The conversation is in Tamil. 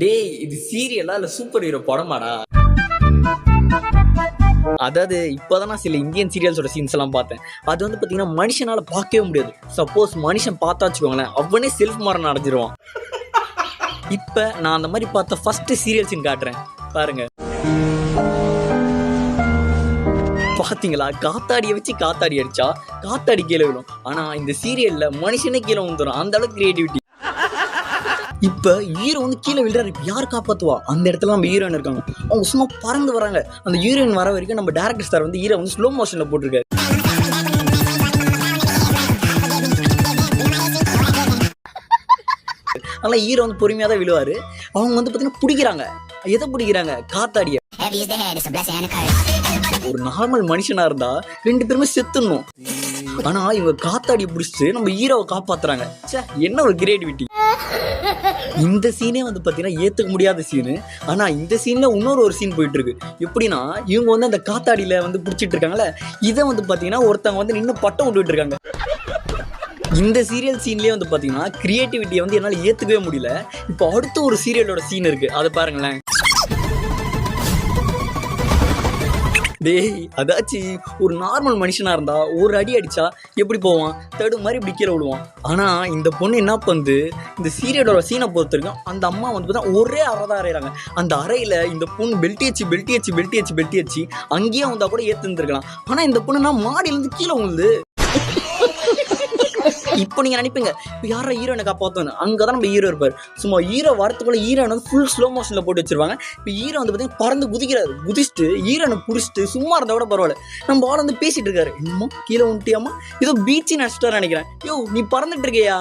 டேய் இது சீரியலா இல்ல சூப்பர் ஹீரோ படமாடா? அதாவது இப்பதான் நான் சில இந்தியன் சீரியல்ஸோட சீன்ஸ் எல்லாம் பார்த்தேன். அது வந்து பாத்தீங்கன்னா மனுஷனால பார்க்கவே முடியாது. சப்போஸ் மனுஷன் பார்த்தா வச்சுக்கோங்களேன், அவனே செல்ஃப் மரணம் அடைஞ்சிருவான். இப்ப நான் அந்த மாதிரி பார்த்த ஃபர்ஸ்ட் சீரியல் சீன் காட்டுறேன் பாருங்க. பாத்தீங்களா, காத்தாடியை வச்சு காத்தாடி அடிச்சா காத்தாடி கீழே விடும். ஆனா இந்த சீரியல்ல மனுஷனே கீழே வந்துடும். அந்த அளவுக்கு கிரியேட்டிவிட்டி. இப்ப ஹீரோ வந்து கீழே விழுறாரு. இப்ப யார் காப்பாத்துவா? அந்த இடத்துல நம்ம ஹீரோயின் இருக்காங்க. அவங்க சும்மா பறந்து வராங்க. அந்த ஹீரோயின் வர வரைக்கும் நம்ம டைரக்டர் சார் வந்து ஹீரோ வந்து ஸ்லோ மோஷன்ல போட்டிருக்காரு. ஆனா ஹீரோ வந்து பொறுமையா தான் விழுவாரு. அவங்க வந்து பாத்தீங்கன்னா பிடிக்கிறாங்க. எதை பிடிக்கிறாங்க? காத்தாடிய. ஒரு நார்மல் மனுஷனா இருந்தா 2 பேருமே செத்துடணும். ஆனா இவங்க காத்தாடியை பிடிச்சிட்டு நம்ம ஹீரோவை காப்பாத்துறாங்க. என்ன ஒரு கிரியேட்டிவிட்டி. இந்த சீனே வந்து பாத்தீங்கன்னா ஏத்துக்க முடியாத சீனு. ஆனா இந்த சீன்ல இன்னொரு சீன் போயிட்டு இருக்கு. எப்படின்னா இவங்க வந்து அந்த காத்தாடியில வந்து பிடிச்சிட்டு இருக்காங்கல்ல, இதை வந்து பாத்தீங்கன்னா ஒருத்தவங்க வந்து நின்று பட்டம் விட்டுட்டு இருக்காங்க. இந்த சீரியல் சீன்லயே வந்து பாத்தீங்கன்னா கிரியேட்டிவிட்டியை வந்து என்னால ஏத்துக்கவே முடியல. இப்போ அடுத்த ஒரு சீரியலோட சீன் இருக்கு, அதை பாருங்களேன். டேய் அதாச்சு ஒரு நார்மல் மனுஷனா இருந்தா ஒரு அடி அடிச்சா எப்படி போவான்? தடு மாதிரி இப்படி கீழே விடுவான். ஆனா இந்த பொண்ணு என்ன பண்ணுது, இந்த சீரியலோட சீனை பொறுத்திருக்கும். அந்த அம்மா வந்து பார்த்தா ஒரே அறை தான் அறையிறாங்க. அந்த அறையில இந்த பொண்ணு பெல்ட்டி வச்சு அங்கேயே வந்தா கூட ஏத்துருந்துருக்கலாம். ஆனா இந்த பொண்ணுனா மாடியில இருந்து கீழே விழுது. இப்போ நீங்க நினைப்பீங்க, இப்போ யாரா ஹீரோனை காப்பாத்தணும்? அங்கதான் நம்ம ஹீரோ இருப்பாரு. சும்மா ஹீரோ வரத்துக்குள்ள ஹீரோனை வந்து ஃபுல் ஸ்லோ மோஷன்ல போட்டு வச்சிருவாங்க. இப்போ ஹீரோ வந்து பார்த்தீங்கன்னா பறந்து குதிக்கிறாரு. குதிச்சுட்டு ஹீரோனை புடிச்சிட்டு சும்மா இருந்தா கூட பரவாயில்ல, நம்ம ஆள் வந்து பேசிட்டு இருக்காரு. என்னமோ கீழே உண்டியாமா ஏதோ பீச்சு நினைச்சிட்டாரு நினைக்கிறேன். யோ நீ பறந்துட்டு இருக்கியா?